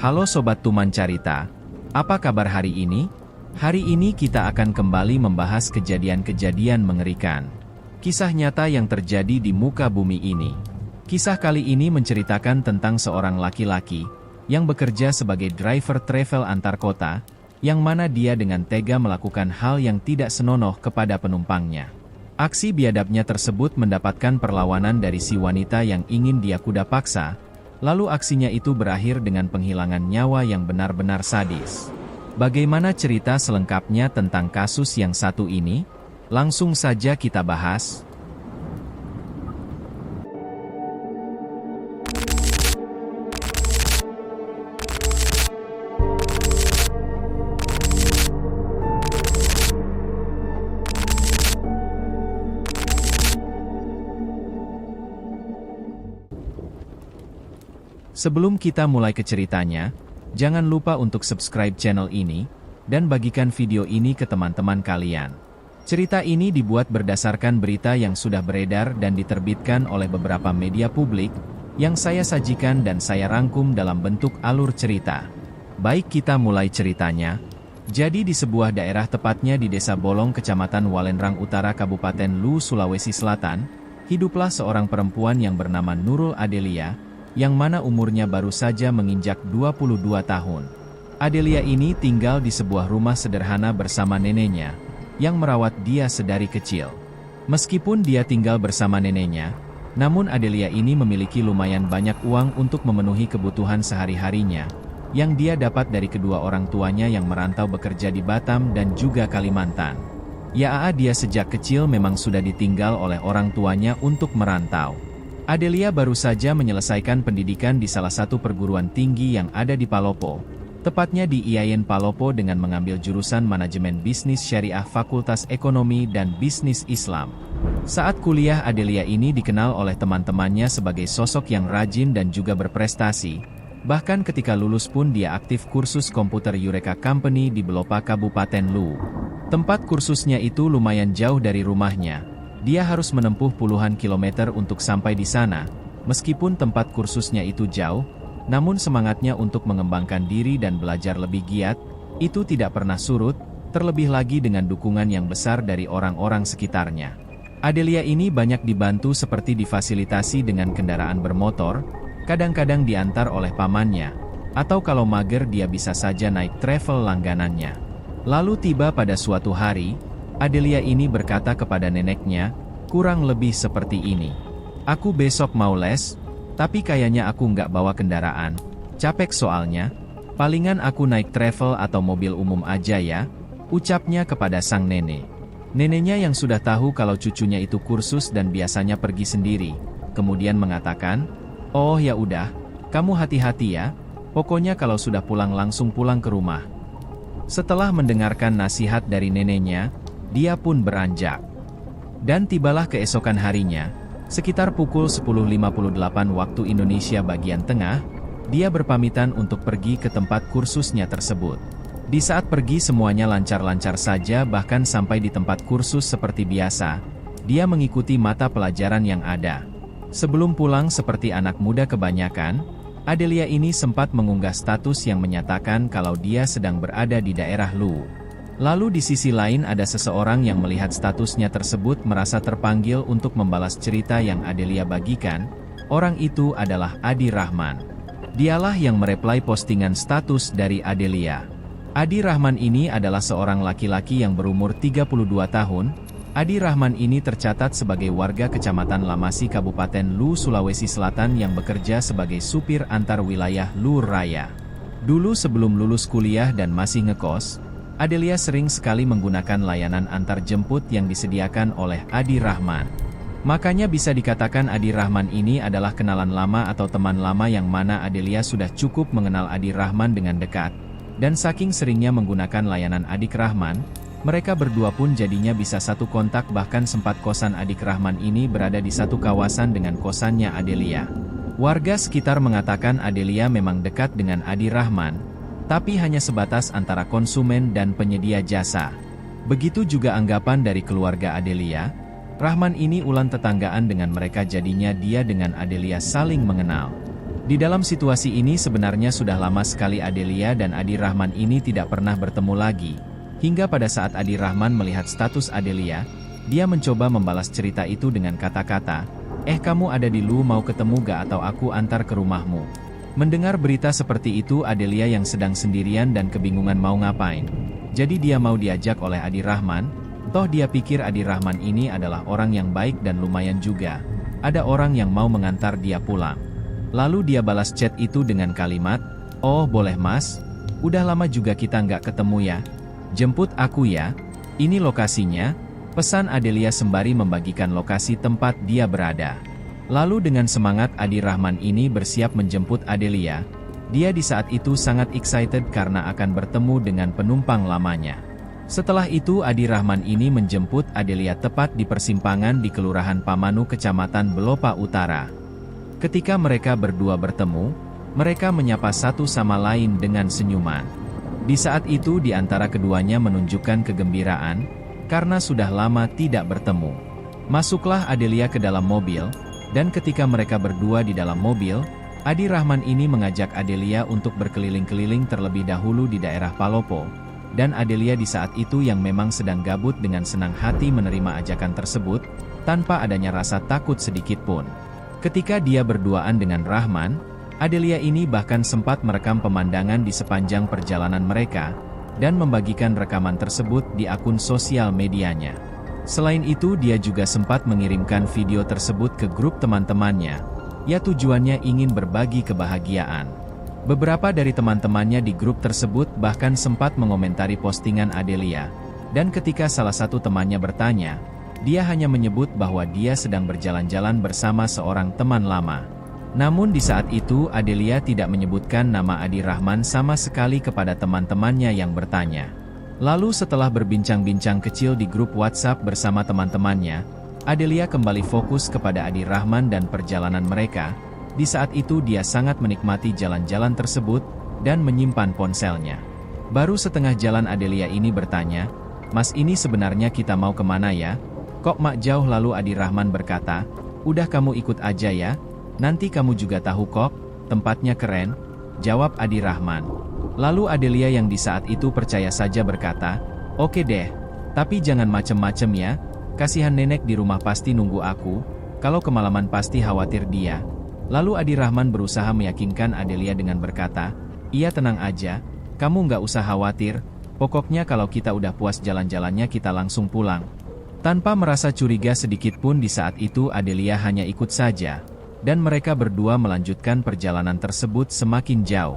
Halo Sobat Tuman Carita, apa kabar hari ini? Hari ini kita akan kembali membahas kejadian-kejadian mengerikan. Kisah nyata yang terjadi di muka bumi ini. Kisah kali ini menceritakan tentang seorang laki-laki yang bekerja sebagai driver travel antar kota, yang mana dia dengan tega melakukan hal yang tidak senonoh kepada penumpangnya. Aksi biadabnya tersebut mendapatkan perlawanan dari si wanita yang ingin dia kuda paksa, lalu aksinya itu berakhir dengan penghilangan nyawa yang benar-benar sadis. Bagaimana cerita selengkapnya tentang kasus yang satu ini? Langsung saja kita bahas. Sebelum kita mulai ke ceritanya, jangan lupa untuk subscribe channel ini, dan bagikan video ini ke teman-teman kalian. Cerita ini dibuat berdasarkan berita yang sudah beredar dan diterbitkan oleh beberapa media publik, yang saya sajikan dan saya rangkum dalam bentuk alur cerita. Baik, kita mulai ceritanya. Jadi di sebuah daerah, tepatnya di Desa Bolong, Kecamatan Walendrang Utara, Kabupaten Luwu, Sulawesi Selatan, hiduplah seorang perempuan yang bernama Nurul Adelia, yang mana umurnya baru saja menginjak 22 tahun. Adelia ini tinggal di sebuah rumah sederhana bersama neneknya, yang merawat dia sedari kecil. Meskipun dia tinggal bersama neneknya, namun Adelia ini memiliki lumayan banyak uang untuk memenuhi kebutuhan sehari-harinya, yang dia dapat dari kedua orang tuanya yang merantau bekerja di Batam dan juga Kalimantan. Dia sejak kecil memang sudah ditinggal oleh orang tuanya untuk merantau. Adelia baru saja menyelesaikan pendidikan di salah satu perguruan tinggi yang ada di Palopo, tepatnya di IAIN Palopo, dengan mengambil jurusan Manajemen Bisnis Syariah Fakultas Ekonomi dan Bisnis Islam. Saat kuliah, Adelia ini dikenal oleh teman-temannya sebagai sosok yang rajin dan juga berprestasi. Bahkan ketika lulus pun dia aktif kursus komputer Eureka Company di Belopa, Kabupaten Luwu. Tempat kursusnya itu lumayan jauh dari rumahnya. Dia harus menempuh puluhan kilometer untuk sampai di sana. Meskipun tempat kursusnya itu jauh, namun semangatnya untuk mengembangkan diri dan belajar lebih giat, itu tidak pernah surut, terlebih lagi dengan dukungan yang besar dari orang-orang sekitarnya. Adelia ini banyak dibantu seperti difasilitasi dengan kendaraan bermotor, kadang-kadang diantar oleh pamannya, atau kalau mager dia bisa saja naik travel langganannya. Lalu tiba pada suatu hari, Adelia ini berkata kepada neneknya, kurang lebih seperti ini. Aku besok mau les, tapi kayaknya aku nggak bawa kendaraan. Capek soalnya, palingan aku naik travel atau mobil umum aja ya, ucapnya kepada sang nenek. Neneknya yang sudah tahu kalau cucunya itu kursus dan biasanya pergi sendiri, kemudian mengatakan, oh ya udah, kamu hati-hati ya, pokoknya kalau sudah pulang langsung pulang ke rumah. Setelah mendengarkan nasihat dari neneknya, dia pun beranjak. Dan tibalah keesokan harinya, sekitar pukul 10.58 waktu Indonesia bagian tengah, dia berpamitan untuk pergi ke tempat kursusnya tersebut. Di saat pergi semuanya lancar-lancar saja, bahkan sampai di tempat kursus seperti biasa, dia mengikuti mata pelajaran yang ada. Sebelum pulang seperti anak muda kebanyakan, Adelia ini sempat mengunggah status yang menyatakan kalau dia sedang berada di daerah Luwu. Lalu di sisi lain ada seseorang yang melihat statusnya tersebut merasa terpanggil untuk membalas cerita yang Adelia bagikan. Orang itu adalah Adi Rahman. Dialah yang mereply postingan status dari Adelia. Adi Rahman ini adalah seorang laki-laki yang berumur 32 tahun. Adi Rahman ini tercatat sebagai warga Kecamatan Lamasi, Kabupaten Luwu, Sulawesi Selatan, yang bekerja sebagai supir antar wilayah Luwu Raya. Dulu sebelum lulus kuliah dan masih ngekos, Adelia sering sekali menggunakan layanan antar jemput yang disediakan oleh Adi Rahman. Makanya bisa dikatakan Adi Rahman ini adalah kenalan lama atau teman lama, yang mana Adelia sudah cukup mengenal Adi Rahman dengan dekat. Dan saking seringnya menggunakan layanan Adik Rahman, mereka berdua pun jadinya bisa satu kontak, bahkan sempat kosan Adik Rahman ini berada di satu kawasan dengan kosannya Adelia. Warga sekitar mengatakan Adelia memang dekat dengan Adi Rahman, tapi hanya sebatas antara konsumen dan penyedia jasa. Begitu juga anggapan dari keluarga Adelia. Rahman ini ulan tetanggaan dengan mereka, jadinya dia dengan Adelia saling mengenal. Di dalam situasi ini sebenarnya sudah lama sekali Adelia dan Adi Rahman ini tidak pernah bertemu lagi. Hingga pada saat Adi Rahman melihat status Adelia, dia mencoba membalas cerita itu dengan kata-kata, kamu ada di lu mau ketemu gak atau aku antar ke rumahmu. Mendengar berita seperti itu Adelia yang sedang sendirian dan kebingungan mau ngapain. Jadi dia mau diajak oleh Adi Rahman, toh dia pikir Adi Rahman ini adalah orang yang baik dan lumayan juga. Ada orang yang mau mengantar dia pulang. Lalu dia balas chat itu dengan kalimat, "Oh boleh mas, udah lama juga kita nggak ketemu ya. Jemput aku ya, ini lokasinya," pesan Adelia sembari membagikan lokasi tempat dia berada. Lalu dengan semangat Adi Rahman ini bersiap menjemput Adelia. Dia di saat itu sangat excited karena akan bertemu dengan penumpang lamanya. Setelah itu Adi Rahman ini menjemput Adelia tepat di persimpangan di Kelurahan Pamanu Kecamatan Belopa Utara. Ketika mereka berdua bertemu, mereka menyapa satu sama lain dengan senyuman. Di saat itu di antara keduanya menunjukkan kegembiraan, karena sudah lama tidak bertemu. Masuklah Adelia ke dalam mobil, dan ketika mereka berdua di dalam mobil, Adi Rahman ini mengajak Adelia untuk berkeliling-keliling terlebih dahulu di daerah Palopo. Dan Adelia di saat itu yang memang sedang gabut dengan senang hati menerima ajakan tersebut, tanpa adanya rasa takut sedikit pun. Ketika dia berduaan dengan Rahman, Adelia ini bahkan sempat merekam pemandangan di sepanjang perjalanan mereka, dan membagikan rekaman tersebut di akun sosial medianya. Selain itu dia juga sempat mengirimkan video tersebut ke grup teman-temannya, ya tujuannya ingin berbagi kebahagiaan. Beberapa dari teman-temannya di grup tersebut bahkan sempat mengomentari postingan Adelia, dan ketika salah satu temannya bertanya, dia hanya menyebut bahwa dia sedang berjalan-jalan bersama seorang teman lama. Namun di saat itu Adelia tidak menyebutkan nama Adi Rahman sama sekali kepada teman-temannya yang bertanya. Lalu setelah berbincang-bincang kecil di grup WhatsApp bersama teman-temannya, Adelia kembali fokus kepada Adi Rahman dan perjalanan mereka. Di saat itu dia sangat menikmati jalan-jalan tersebut, dan menyimpan ponselnya. Baru setengah jalan Adelia ini bertanya, "Mas ini sebenarnya kita mau kemana ya? Kok mak jauh?" Lalu Adi Rahman berkata, "Udah kamu ikut aja ya, nanti kamu juga tahu kok, tempatnya keren," jawab Adi Rahman. Lalu Adelia yang di saat itu percaya saja berkata, "Oke deh, tapi jangan macem-macem ya, kasihan nenek di rumah pasti nunggu aku, kalau kemalaman pasti khawatir dia." Lalu Adi Rahman berusaha meyakinkan Adelia dengan berkata, "Iya tenang aja, kamu nggak usah khawatir, pokoknya kalau kita udah puas jalan-jalannya kita langsung pulang." Tanpa merasa curiga sedikit pun di saat itu Adelia hanya ikut saja, dan mereka berdua melanjutkan perjalanan tersebut semakin jauh.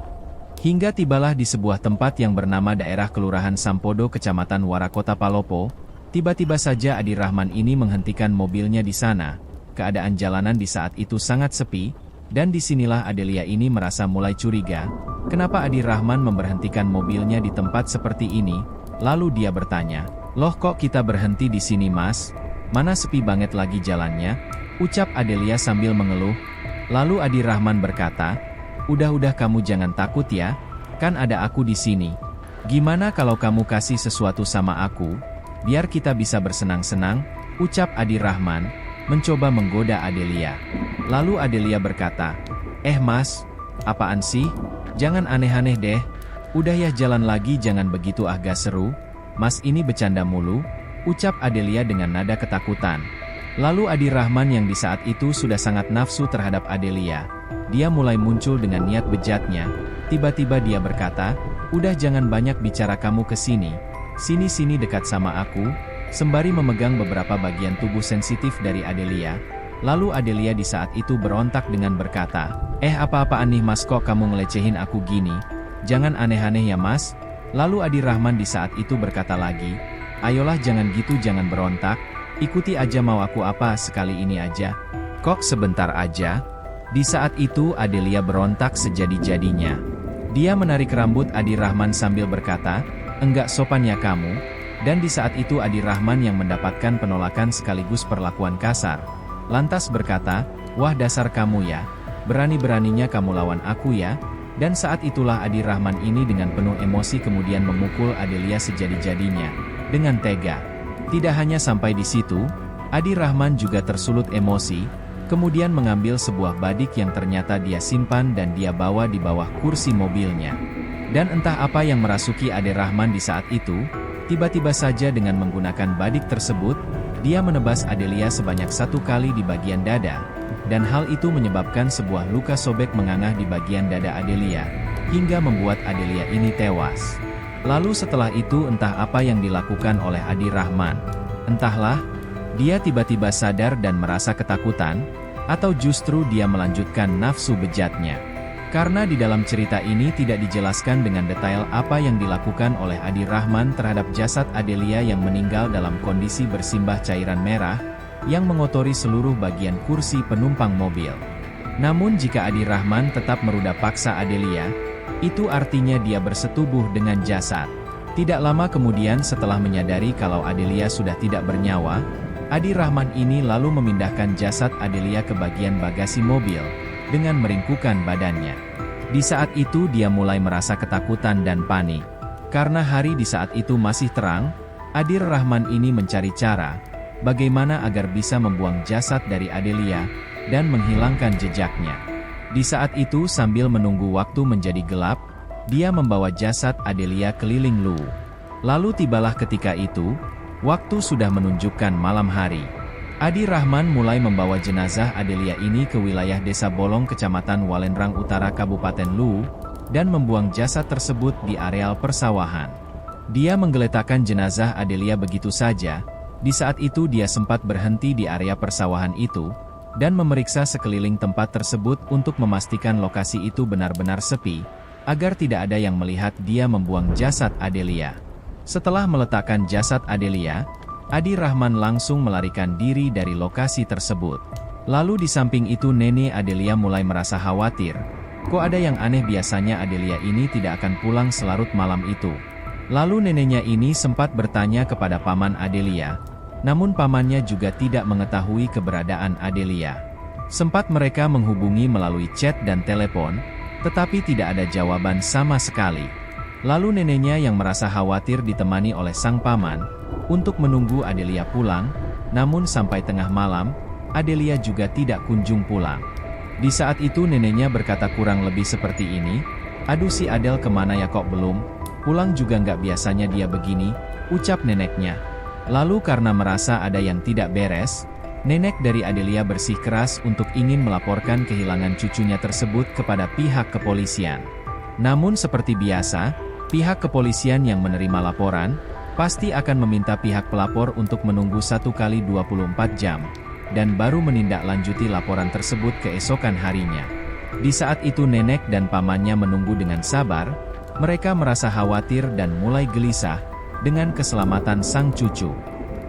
Hingga tibalah di sebuah tempat yang bernama daerah Kelurahan Sampodo Kecamatan Warakota Palopo, tiba-tiba saja Adi Rahman ini menghentikan mobilnya di sana. Keadaan jalanan di saat itu sangat sepi, dan disinilah Adelia ini merasa mulai curiga, kenapa Adi Rahman memberhentikan mobilnya di tempat seperti ini. Lalu dia bertanya, "Loh kok kita berhenti di sini mas? Mana sepi banget lagi jalannya?" ucap Adelia sambil mengeluh. Lalu Adi Rahman berkata, "Udah kamu jangan takut ya, kan ada aku di sini. Gimana kalau kamu kasih sesuatu sama aku, biar kita bisa bersenang-senang," ucap Adi Rahman, mencoba menggoda Adelia. Lalu Adelia berkata, Mas, apaan sih? Jangan aneh-aneh deh. Udah ya jalan lagi jangan begitu agak seru. Mas ini bercanda mulu," ucap Adelia dengan nada ketakutan. Lalu Adi Rahman yang di saat itu sudah sangat nafsu terhadap Adelia, dia mulai muncul dengan niat bejatnya. Tiba-tiba dia berkata, "Udah jangan banyak bicara kamu ke sini. Sini dekat sama aku," sembari memegang beberapa bagian tubuh sensitif dari Adelia. Lalu Adelia di saat itu berontak dengan berkata, "Apa-apaan nih mas kok kamu ngelecehin aku gini? Jangan aneh-aneh ya mas." Lalu Adi Rahman di saat itu berkata lagi, "Ayolah jangan gitu jangan berontak, ikuti aja mau aku apa sekali ini aja. Kok sebentar aja." Di saat itu Adelia berontak sejadi-jadinya. Dia menarik rambut Adi Rahman sambil berkata, "Enggak sopan ya kamu." Dan di saat itu Adi Rahman yang mendapatkan penolakan sekaligus perlakuan kasar, lantas berkata, "Wah dasar kamu ya, berani-beraninya kamu lawan aku ya." Dan saat itulah Adi Rahman ini dengan penuh emosi kemudian memukul Adelia sejadi-jadinya, dengan tega. Tidak hanya sampai di situ, Adi Rahman juga tersulut emosi, kemudian mengambil sebuah badik yang ternyata dia simpan dan dia bawa di bawah kursi mobilnya. Dan entah apa yang merasuki Ade Rahman di saat itu, tiba-tiba saja dengan menggunakan badik tersebut, dia menebas Adelia sebanyak 1 kali di bagian dada, dan hal itu menyebabkan sebuah luka sobek menganga di bagian dada Adelia, hingga membuat Adelia ini tewas. Lalu setelah itu entah apa yang dilakukan oleh Ade Rahman. Entahlah, dia tiba-tiba sadar dan merasa ketakutan, atau justru dia melanjutkan nafsu bejatnya. Karena di dalam cerita ini tidak dijelaskan dengan detail apa yang dilakukan oleh Ade Rahman terhadap jasad Adelia yang meninggal dalam kondisi bersimbah cairan merah, yang mengotori seluruh bagian kursi penumpang mobil. Namun jika Ade Rahman tetap meruda paksa Adelia, itu artinya dia bersetubuh dengan jasad. Tidak lama kemudian setelah menyadari kalau Adelia sudah tidak bernyawa, Ade Rahman ini lalu memindahkan jasad Adelia ke bagian bagasi mobil, dengan meringkukkan badannya. Di saat itu dia mulai merasa ketakutan dan panik. Karena hari di saat itu masih terang, Ade Rahman ini mencari cara, bagaimana agar bisa membuang jasad dari Adelia, dan menghilangkan jejaknya. Di saat itu sambil menunggu waktu menjadi gelap, dia membawa jasad Adelia keliling Lu. Lalu tibalah ketika itu, waktu sudah menunjukkan malam hari. Ade Rahman mulai membawa jenazah Adelia ini ke wilayah Desa Bolong Kecamatan Walendrang Utara Kabupaten Lu, dan membuang jasad tersebut di areal persawahan. Dia menggeletakkan jenazah Adelia begitu saja. Di saat itu dia sempat berhenti di area persawahan itu, dan memeriksa sekeliling tempat tersebut untuk memastikan lokasi itu benar-benar sepi, agar tidak ada yang melihat dia membuang jasad Adelia. Setelah meletakkan jasad Adelia, Ade Rahman langsung melarikan diri dari lokasi tersebut. Lalu di samping itu nenek Adelia mulai merasa khawatir. Kok ada yang aneh, biasanya Adelia ini tidak akan pulang selarut malam itu. Lalu neneknya ini sempat bertanya kepada paman Adelia, namun pamannya juga tidak mengetahui keberadaan Adelia. Sempat mereka menghubungi melalui chat dan telepon, tetapi tidak ada jawaban sama sekali. Lalu neneknya yang merasa khawatir ditemani oleh sang paman, untuk menunggu Adelia pulang, namun sampai tengah malam, Adelia juga tidak kunjung pulang. Di saat itu neneknya berkata kurang lebih seperti ini, "Aduh si Adel kemana ya, kok belum pulang juga, nggak biasanya dia begini," ucap neneknya. Lalu karena merasa ada yang tidak beres, nenek dari Adelia bersikeras untuk ingin melaporkan kehilangan cucunya tersebut kepada pihak kepolisian. Namun seperti biasa, pihak kepolisian yang menerima laporan, pasti akan meminta pihak pelapor untuk menunggu 1 kali 24 jam, dan baru menindaklanjuti laporan tersebut keesokan harinya. Di saat itu nenek dan pamannya menunggu dengan sabar, mereka merasa khawatir dan mulai gelisah, dengan keselamatan sang cucu.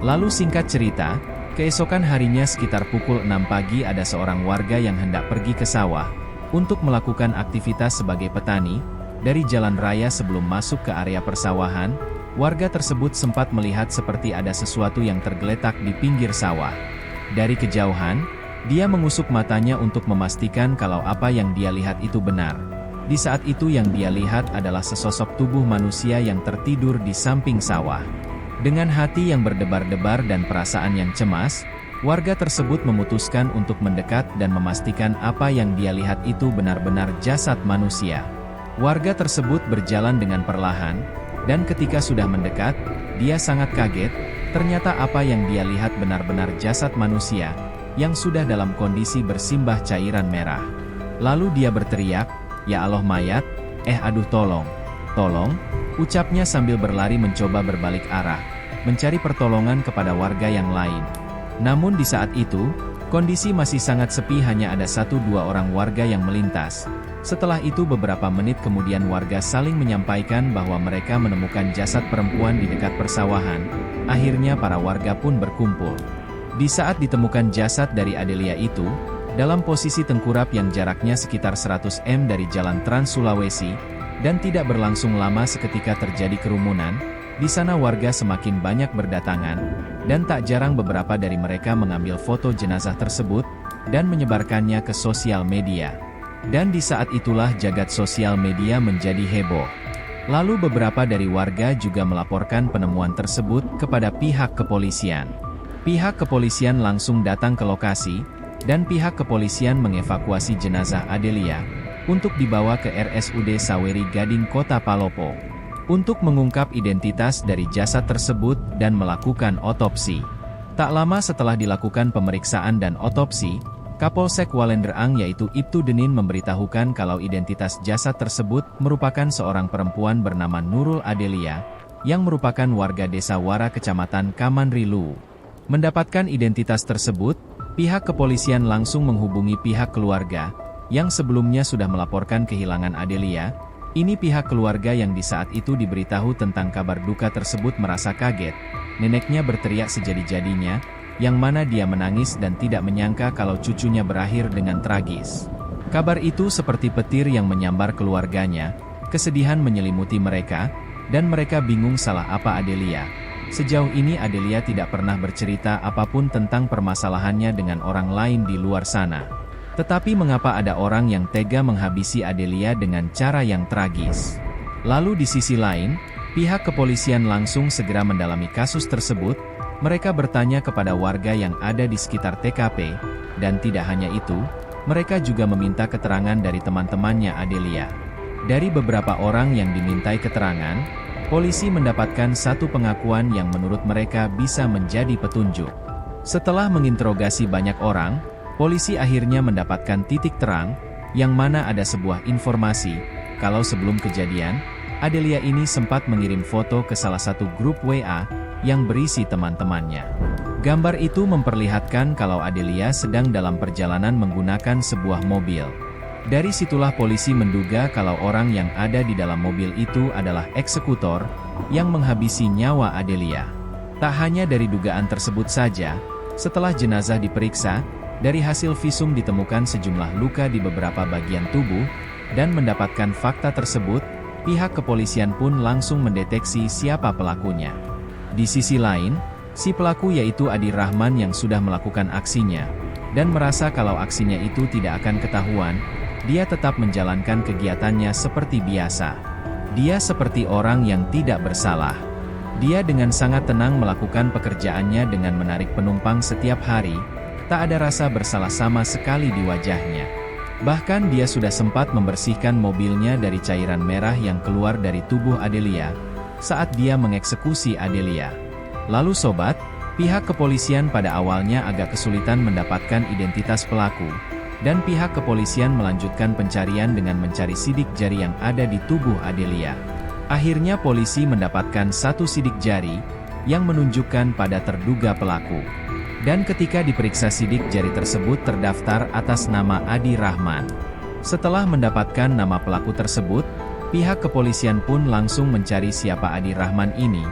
Lalu singkat cerita, keesokan harinya sekitar pukul 6 pagi ada seorang warga yang hendak pergi ke sawah, untuk melakukan aktivitas sebagai petani. Dari jalan raya sebelum masuk ke area persawahan, warga tersebut sempat melihat seperti ada sesuatu yang tergeletak di pinggir sawah. Dari kejauhan, dia mengusuk matanya untuk memastikan kalau apa yang dia lihat itu benar. Di saat itu yang dia lihat adalah sesosok tubuh manusia yang tertidur di samping sawah. Dengan hati yang berdebar-debar dan perasaan yang cemas, warga tersebut memutuskan untuk mendekat dan memastikan apa yang dia lihat itu benar-benar jasad manusia. Warga tersebut berjalan dengan perlahan, dan ketika sudah mendekat, dia sangat kaget, ternyata apa yang dia lihat benar-benar jasad manusia, yang sudah dalam kondisi bersimbah cairan merah. Lalu dia berteriak, "Ya Allah mayat, aduh tolong, tolong," ucapnya sambil berlari mencoba berbalik arah, mencari pertolongan kepada warga yang lain. Namun di saat itu, kondisi masih sangat sepi, hanya ada 1-2 orang warga yang melintas. Setelah itu beberapa menit kemudian warga saling menyampaikan bahwa mereka menemukan jasad perempuan di dekat persawahan. Akhirnya para warga pun berkumpul. Di saat ditemukan jasad dari Adelia itu, dalam posisi tengkurap yang jaraknya sekitar 100 m dari jalan Trans Sulawesi, dan tidak berlangsung lama seketika terjadi kerumunan. Di sana warga semakin banyak berdatangan, dan tak jarang beberapa dari mereka mengambil foto jenazah tersebut, dan menyebarkannya ke sosial media. Dan di saat itulah jagat sosial media menjadi heboh. Lalu beberapa dari warga juga melaporkan penemuan tersebut kepada pihak kepolisian. Pihak kepolisian langsung datang ke lokasi, dan pihak kepolisian mengevakuasi jenazah Adelia untuk dibawa ke RSUD Saweri Gading Kota Palopo untuk mengungkap identitas dari jasad tersebut dan melakukan otopsi. Tak lama setelah dilakukan pemeriksaan dan otopsi, Kapolsek Walendrang yaitu Ibtu Denin memberitahukan kalau identitas jasad tersebut merupakan seorang perempuan bernama Nurul Adelia, yang merupakan warga desa Wara Kecamatan Kamanrilu. Mendapatkan identitas tersebut, pihak kepolisian langsung menghubungi pihak keluarga, yang sebelumnya sudah melaporkan kehilangan Adelia. Ini pihak keluarga yang di saat itu diberitahu tentang kabar duka tersebut merasa kaget. Neneknya berteriak sejadi-jadinya, yang mana dia menangis dan tidak menyangka kalau cucunya berakhir dengan tragis. Kabar itu seperti petir yang menyambar keluarganya, kesedihan menyelimuti mereka, dan mereka bingung salah apa Adelia. Sejauh ini Adelia tidak pernah bercerita apapun tentang permasalahannya dengan orang lain di luar sana. Tetapi mengapa ada orang yang tega menghabisi Adelia dengan cara yang tragis? Lalu di sisi lain, pihak kepolisian langsung segera mendalami kasus tersebut. Mereka bertanya kepada warga yang ada di sekitar TKP, dan tidak hanya itu, mereka juga meminta keterangan dari teman-temannya Adelia. Dari beberapa orang yang dimintai keterangan, polisi mendapatkan satu pengakuan yang menurut mereka bisa menjadi petunjuk. Setelah menginterogasi banyak orang, polisi akhirnya mendapatkan titik terang, yang mana ada sebuah informasi, kalau sebelum kejadian, Adelia ini sempat mengirim foto ke salah satu grup WA, yang berisi teman-temannya. Gambar itu memperlihatkan kalau Adelia sedang dalam perjalanan menggunakan sebuah mobil. Dari situlah polisi menduga kalau orang yang ada di dalam mobil itu adalah eksekutor, yang menghabisi nyawa Adelia. Tak hanya dari dugaan tersebut saja, setelah jenazah diperiksa, dari hasil visum ditemukan sejumlah luka di beberapa bagian tubuh, dan mendapatkan fakta tersebut, pihak kepolisian pun langsung mendeteksi siapa pelakunya. Di sisi lain, si pelaku yaitu Adi Rahman yang sudah melakukan aksinya, dan merasa kalau aksinya itu tidak akan ketahuan, dia tetap menjalankan kegiatannya seperti biasa. Dia seperti orang yang tidak bersalah. Dia dengan sangat tenang melakukan pekerjaannya dengan menarik penumpang setiap hari, tak ada rasa bersalah sama sekali di wajahnya. Bahkan dia sudah sempat membersihkan mobilnya dari cairan merah yang keluar dari tubuh Adelia, saat dia mengeksekusi Adelia. Lalu sobat, pihak kepolisian pada awalnya agak kesulitan mendapatkan identitas pelaku, dan pihak kepolisian melanjutkan pencarian dengan mencari sidik jari yang ada di tubuh Adelia. Akhirnya polisi mendapatkan satu sidik jari, yang menunjukkan pada terduga pelaku. Dan ketika diperiksa sidik jari tersebut terdaftar atas nama Adi Rahman. Setelah mendapatkan nama pelaku tersebut, pihak kepolisian pun langsung mencari siapa Adi Rahman ini,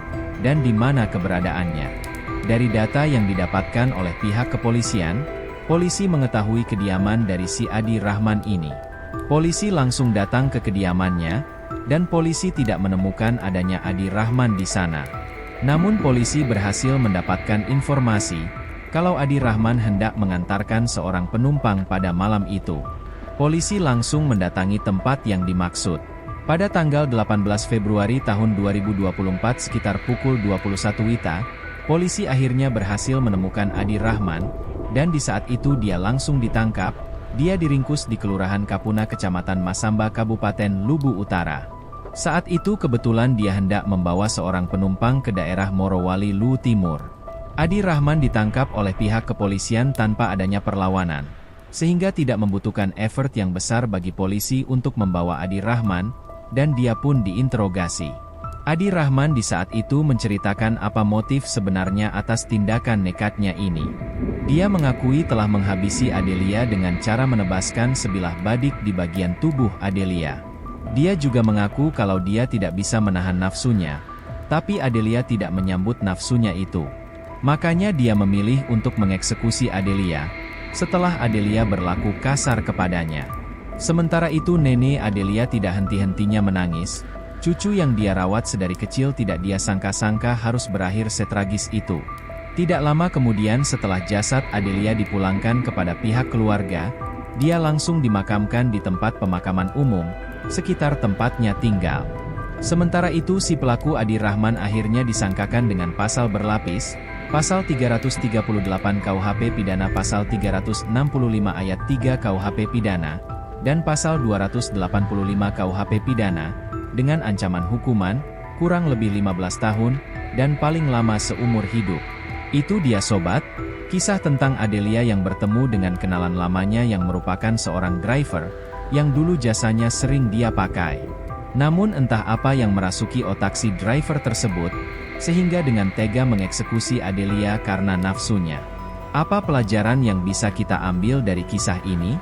dan di mana keberadaannya. Dari data yang didapatkan oleh pihak kepolisian, polisi mengetahui kediaman dari si Adi Rahman ini. Polisi langsung datang ke kediamannya, dan polisi tidak menemukan adanya Adi Rahman di sana. Namun polisi berhasil mendapatkan informasi, kalau Adi Rahman hendak mengantarkan seorang penumpang pada malam itu. Polisi langsung mendatangi tempat yang dimaksud. Pada tanggal 18 Februari tahun 2024 sekitar pukul 21 WITA, polisi akhirnya berhasil menemukan Adi Rahman, dan di saat itu dia langsung ditangkap. Dia diringkus di Kelurahan Kapuna Kecamatan Masamba Kabupaten Lubu Utara. Saat itu kebetulan dia hendak membawa seorang penumpang ke daerah Morowali, Luwu Timur. Adi Rahman ditangkap oleh pihak kepolisian tanpa adanya perlawanan, sehingga tidak membutuhkan effort yang besar bagi polisi untuk membawa Adi Rahman, dan dia pun diinterogasi. Adi Rahman di saat itu menceritakan apa motif sebenarnya atas tindakan nekatnya ini. Dia mengakui telah menghabisi Adelia dengan cara menebaskan sebilah badik di bagian tubuh Adelia. Dia juga mengaku kalau dia tidak bisa menahan nafsunya, tapi Adelia tidak menyambut nafsunya itu. Makanya dia memilih untuk mengeksekusi Adelia, setelah Adelia berlaku kasar kepadanya. Sementara itu nenek Adelia tidak henti-hentinya menangis. Cucu yang dia rawat sedari kecil tidak dia sangka-sangka harus berakhir setragis itu. Tidak lama kemudian setelah jasad Adelia dipulangkan kepada pihak keluarga, dia langsung dimakamkan di tempat pemakaman umum, sekitar tempatnya tinggal. Sementara itu si pelaku Adi Rahman akhirnya disangkakan dengan pasal berlapis, Pasal 338 KUHP Pidana, Pasal 365 ayat 3 KUHP Pidana, dan Pasal 285 KUHP Pidana, dengan ancaman hukuman, kurang lebih 15 tahun, dan paling lama seumur hidup. Itu dia sobat, kisah tentang Adelia yang bertemu dengan kenalan lamanya yang merupakan seorang driver, yang dulu jasanya sering dia pakai. Namun entah apa yang merasuki otak si driver tersebut, sehingga dengan tega mengeksekusi Adelia karena nafsunya. Apa pelajaran yang bisa kita ambil dari kisah ini?